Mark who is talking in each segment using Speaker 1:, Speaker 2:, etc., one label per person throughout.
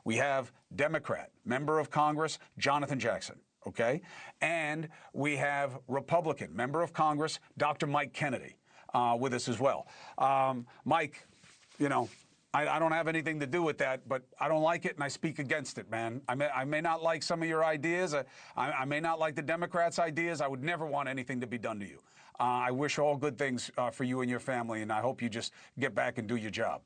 Speaker 1: We have Democrat, member of Congress, Jonathan Jackson. Okay. And we have Republican, member of Congress, Dr. Mike Kennedy, with us as well. Mike, you know, I don't have anything to do with that, but I don't like it, and I speak against it, man. I may not like some of your ideas. I may not like the Democrats' ideas. I would never want anything to be done to you. I wish all good things for you and your family, and I hope you just get back and do your job.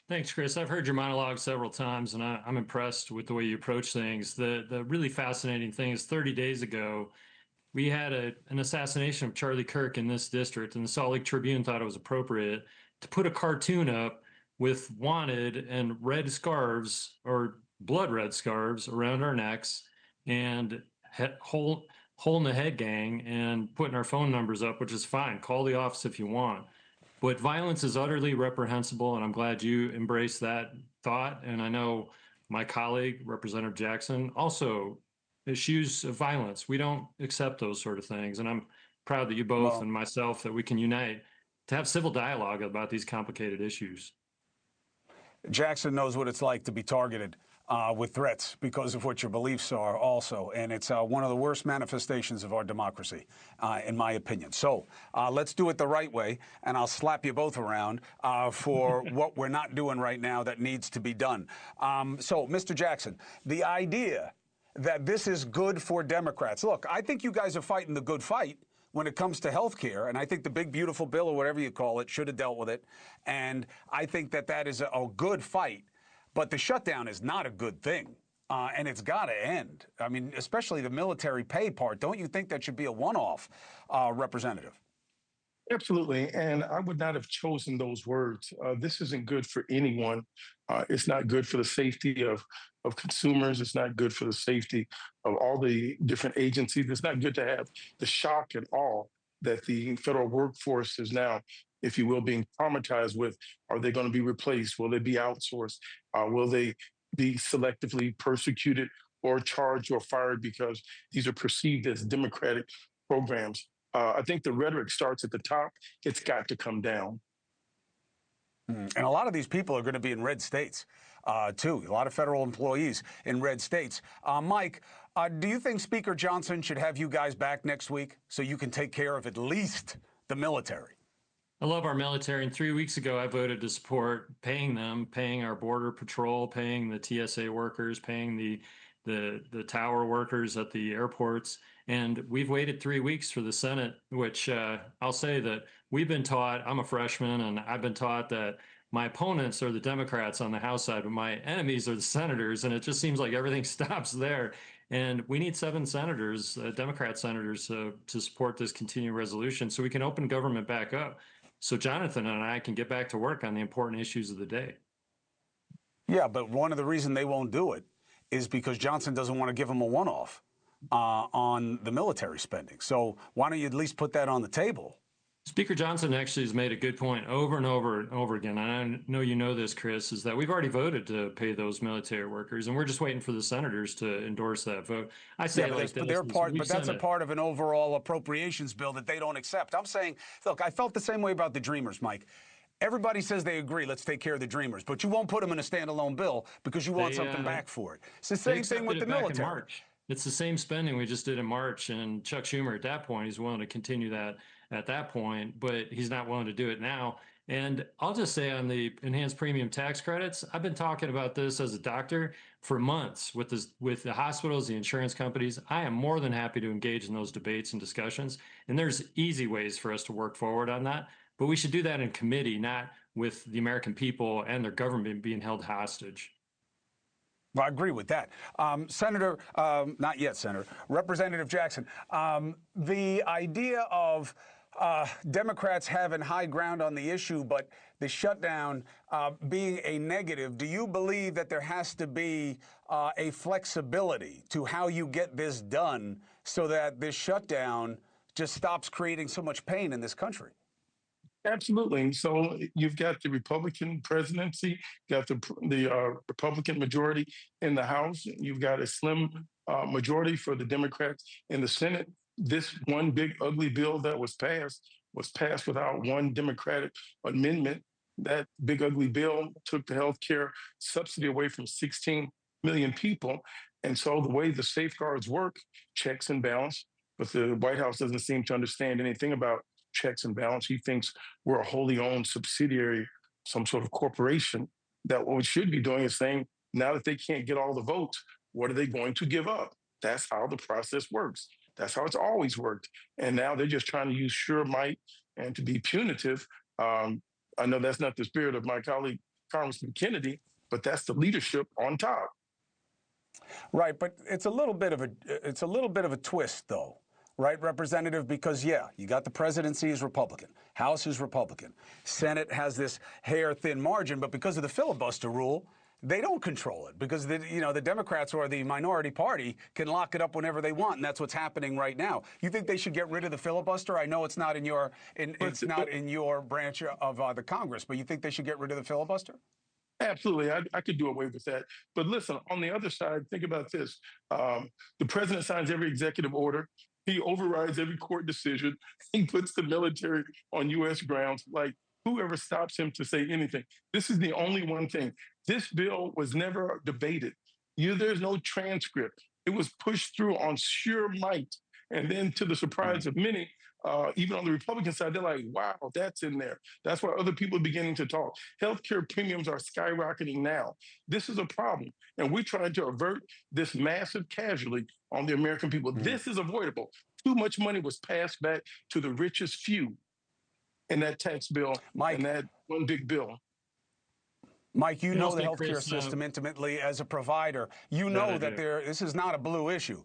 Speaker 2: Thanks, Chris. I've heard your monologue several times, and I'm impressed with the way you approach things. The really fascinating thing is 30 days ago, we had an assassination of Charlie Kirk in this district, and the Salt Lake Tribune thought it was appropriate to put a cartoon up with wanted and red scarves or blood red scarves around our necks and hole in the head gang and putting our phone numbers up, which is fine. Call the office if you want. But violence is utterly reprehensible, and I'm glad you embrace that thought. And I know my colleague, Representative Jackson, also eschews violence. We don't accept those sort of things. And I'm proud that you both
Speaker 1: Well,
Speaker 2: and myself, that we can unite to have civil dialogue about these complicated issues.
Speaker 1: Jackson knows what it's like to be targeted with threats because of what your beliefs are also. And it's one of the worst manifestations of our democracy, in my opinion. So let's do it the right way. And I'll slap you both around for what we're not doing right now that needs to be done. So, Mr. Jackson, the idea that this is good for Democrats. Look, I think you guys are fighting the good fight when it comes to health care. And I think the big, beautiful bill, or whatever you call it, should have dealt with it. And I think that that is a good fight. But the shutdown is not a good thing. And it's got to end. I mean, especially the military pay part. Don't you think that should be a one-off, Representative?
Speaker 3: Absolutely. And I would not have chosen those words. This isn't good for anyone. It's not good for the safety of consumers. It's not good for the safety of all the different agencies. It's not good to have the shock and awe that the federal workforce is now, if you will, being traumatized with. Are they going to be replaced? Will they be outsourced? Will they be selectively persecuted or charged or fired because these are perceived as democratic programs? I think the rhetoric starts at the top. It's got to come down.
Speaker 1: And a lot of these people are going to be in red states, too. A lot of federal employees in red states. Mike, do you think Speaker Johnson should have you guys back next week so you can take care of at least the military?
Speaker 2: I love our military, and 3 weeks ago I voted to support paying them, paying our border patrol, paying the TSA workers, paying the tower workers at the airports. And we've waited 3 weeks for the Senate, which I'll say that we've been taught, I'm a freshman, and I've been taught that my opponents are the Democrats on the House side, but my enemies are the senators. And it just seems like everything stops there. And we need 7 senators, Democrat senators, to support this continuing resolution so we can open government back up. So Jonathan and I can get back to work on the important issues of the day.
Speaker 1: Yeah, but one of the reasons they won't do it is because Johnson doesn't want to give them a one-off on the military spending. So why don't you at least put that on the table?
Speaker 2: Speaker Johnson actually has made a good point over and over and over again. And I know you know this, Chris, is that we've already voted to pay those military workers, and we're just waiting for the senators to endorse that vote. I say
Speaker 1: Yeah,
Speaker 2: it like this.
Speaker 1: but that's a part of an overall appropriations bill that they don't accept. I'm saying, look, I felt the same way about the Dreamers, Mike. Everybody says they agree, let's take care of the Dreamers, but you won't put them in a standalone bill because you want something back for it. It's the same thing with the military.
Speaker 2: It's the same spending we just did in March, and Chuck Schumer at that point, he's willing to continue that at that point, but he's not willing to do it now. And I'll just say on the enhanced premium tax credits, I've been talking about this as a doctor for months with the hospitals, the insurance companies. I am more than happy to engage in those debates and discussions. And there's easy ways for us to work forward on that. But we should do that in committee, not with the American people and their government being held hostage.
Speaker 1: Well, I agree with that. Senator, not yet, Senator, Representative Jackson, the idea of Democrats having high ground on the issue, but the shutdown being a negative, do you believe that there has to be a flexibility to how you get this done so that this shutdown just stops creating so much pain in this country?
Speaker 3: Absolutely. So you've got the Republican presidency, got the Republican majority in the House. You've got a slim majority for the Democrats in the Senate. This one big ugly bill that was passed without one Democratic amendment. That big ugly bill took the health care subsidy away from 16 million people. And so the way the safeguards work, checks and balance, but the White House doesn't seem to understand anything about checks and balance. He thinks we're a wholly owned subsidiary, some sort of corporation, that what we should be doing is saying, now that they can't get all the votes, what are they going to give up? That's how the process works. That's how it's always worked. And now they're just trying to use sure might and to be punitive. I know that's not the spirit of my colleague, Congressman Kennedy, but that's the leadership on top.
Speaker 1: Right, but it's a little bit of a twist, though, right, Representative? Because yeah, you got the presidency is Republican, House is Republican, Senate has this hair-thin margin, but because of the filibuster rule, they don't control it because the Democrats or the minority party can lock it up whenever they want, and that's what's happening right now. You think they should get rid of the filibuster? I know it's not in your branch of the Congress, but you think they should get rid of the filibuster?
Speaker 3: Absolutely. I could do away with that. But listen, on the other side, think about this. The president signs every executive order. He overrides every court decision. He puts the military on U.S. grounds. Like, whoever stops him to say anything. This is the only one thing. This bill was never debated. There's no transcript. It was pushed through on sheer might. And then to the surprise of many, even on the Republican side, they're like, wow, that's in there. That's why other people are beginning to talk. Healthcare premiums are skyrocketing now. This is a problem. And we're trying to avert this massive casualty on the American people. This is avoidable. Too much money was passed back to the richest few in that tax bill,
Speaker 1: Mike,
Speaker 3: and that one big bill.
Speaker 1: Mike, you know the healthcare
Speaker 2: Chris,
Speaker 1: system intimately as a provider. You know that this is not a blue issue.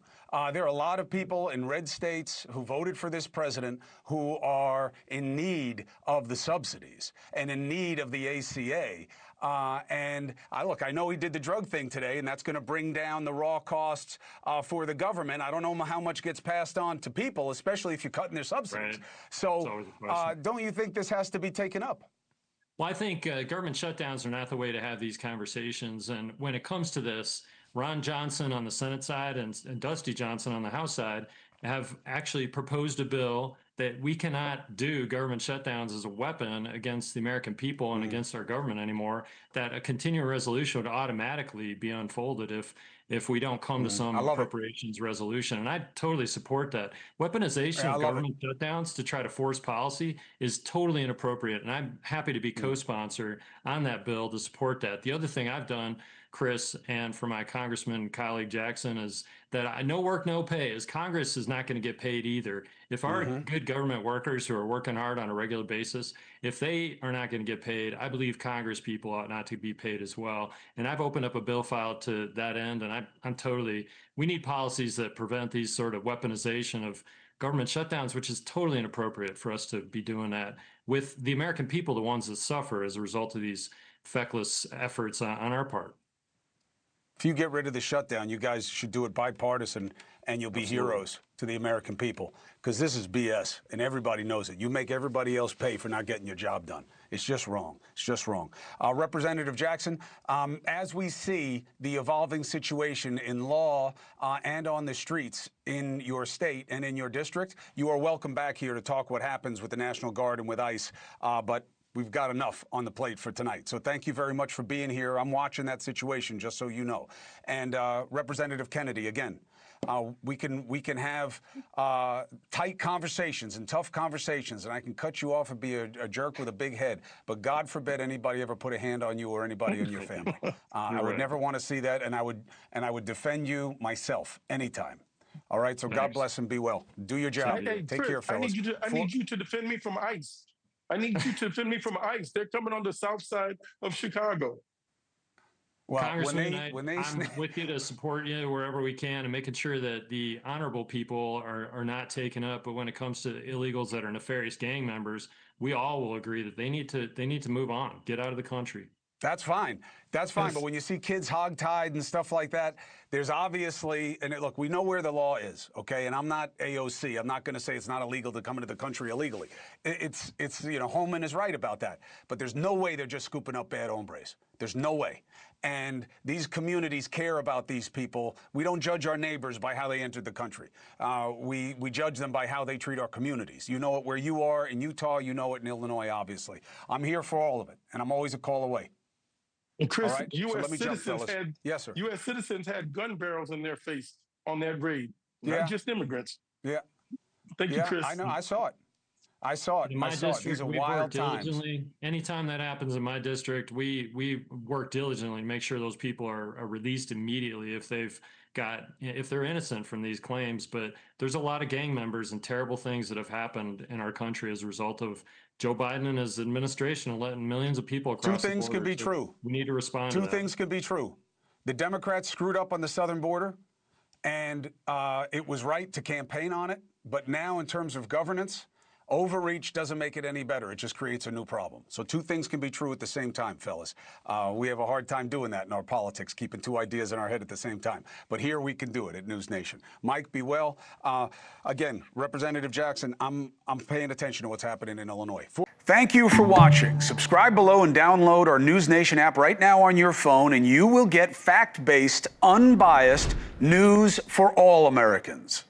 Speaker 1: There are a lot of people in red states who voted for this president who are in need of the subsidies and in need of the ACA. I know he did the drug thing today, and that's going to bring down the raw costs for the government. I don't know how much gets passed on to people, especially if you're cutting their subsidies.
Speaker 2: Right.
Speaker 1: So don't you think this has to be taken up?
Speaker 2: Well, I think government shutdowns are not the way to have these conversations. And when it comes to this, Ron Johnson on the Senate side and Dusty Johnson on the House side have actually proposed a bill that we cannot do government shutdowns as a weapon against the American people and against our government anymore, that a continuing resolution would automatically be unfolded if we don't come to some appropriations resolution. And I totally support that. Weaponization of government shutdowns to try to force policy is totally inappropriate. And I'm happy to be co-sponsor on that bill to support that. The other thing I've done, Chris, and for my congressman colleague Jackson, is that no work, no pay, as Congress is not going to get paid either. If our good government workers who are working hard on a regular basis, if they are not going to get paid, I believe Congress people ought not to be paid as well. And I've opened up a bill file to that end, and we need policies that prevent these sort of weaponization of government shutdowns, which is totally inappropriate for us to be doing that with the American people, the ones that suffer as a result of these feckless efforts on our part.
Speaker 1: If you get rid of the shutdown, you guys should do it bipartisan, and you'll be heroes to the American people, because this is BS, and everybody knows it. You make everybody else pay for not getting your job done. It's just wrong. It's just wrong. Representative Jackson, as we see the evolving situation in law and on the streets in your state and in your district, you are welcome back here to talk what happens with the National Guard and with ICE. But we've got enough on the plate for tonight. So thank you very much for being here. I'm watching that situation, just so you know. And Representative Kennedy, again, we can have tight conversations and tough conversations, and I can cut you off and be a jerk with a big head. But God forbid anybody ever put a hand on you or anybody in your family. I would never want to see that, and I would defend you myself anytime. All right. So God bless and be well. Do your job. Take care, fellas.
Speaker 3: I need you to defend me from ICE. I need you to defend me from ICE. They're coming on the south side of Chicago.
Speaker 2: Well, Congressman, I'm with you to support you wherever we can and making sure that the honorable people are not taken up. But when it comes to illegals that are nefarious gang members, we all will agree that they need to move on, get out of the country.
Speaker 1: That's fine. That's fine. But when you see kids hogtied and stuff like that, there's obviously, and look, we know where the law is, okay? And I'm not AOC. I'm not going to say it's not illegal to come into the country illegally. It's Holman is right about that. But there's no way they're just scooping up bad hombres. There's no way. And these communities care about these people. We don't judge our neighbors by how they entered the country. We judge them by how they treat our communities. You know it where you are in Utah. You know it in Illinois, obviously. I'm here for all of it, and I'm always a call away.
Speaker 3: And Chris,
Speaker 1: All right. So
Speaker 3: U.S.
Speaker 1: let me jump,
Speaker 3: citizens
Speaker 1: fellas.
Speaker 3: had
Speaker 1: Yes, sir.
Speaker 3: U.S. citizens had gun barrels in their face on that raid,
Speaker 1: Yeah.
Speaker 3: not just immigrants.
Speaker 1: Yeah.
Speaker 3: Thank you,
Speaker 1: Yeah.
Speaker 3: Chris.
Speaker 1: I know. I saw it. I saw it.
Speaker 2: In
Speaker 1: I
Speaker 2: my
Speaker 1: saw it. These
Speaker 2: district,
Speaker 1: are
Speaker 2: we've
Speaker 1: wild
Speaker 2: worked
Speaker 1: times.
Speaker 2: diligently. Anytime that happens in my district, we work diligently to make sure those people are released immediately if they're innocent from these claims. But there's a lot of gang members and terrible things that have happened in our country as a result of Joe Biden and his administration letting millions of people across
Speaker 1: Two
Speaker 2: the
Speaker 1: things
Speaker 2: border.
Speaker 1: can be
Speaker 2: So
Speaker 1: true.
Speaker 2: we need to respond to
Speaker 1: Two
Speaker 2: that.
Speaker 1: things can be true. The Democrats screwed up on the southern border, and it was right to campaign on it. But now, in terms of governance, overreach doesn't make it any better. It just creates a new problem. So two things can be true at the same time, fellas. We have a hard time doing that in our politics, keeping two ideas in our head at the same time. But here we can do it at NewsNation. Mike, be well. Again, Representative Jackson, I'm paying attention to what's happening in Illinois. Thank you for watching. Subscribe below and download our NewsNation app right now on your phone, and you will get fact-based, unbiased news for all Americans.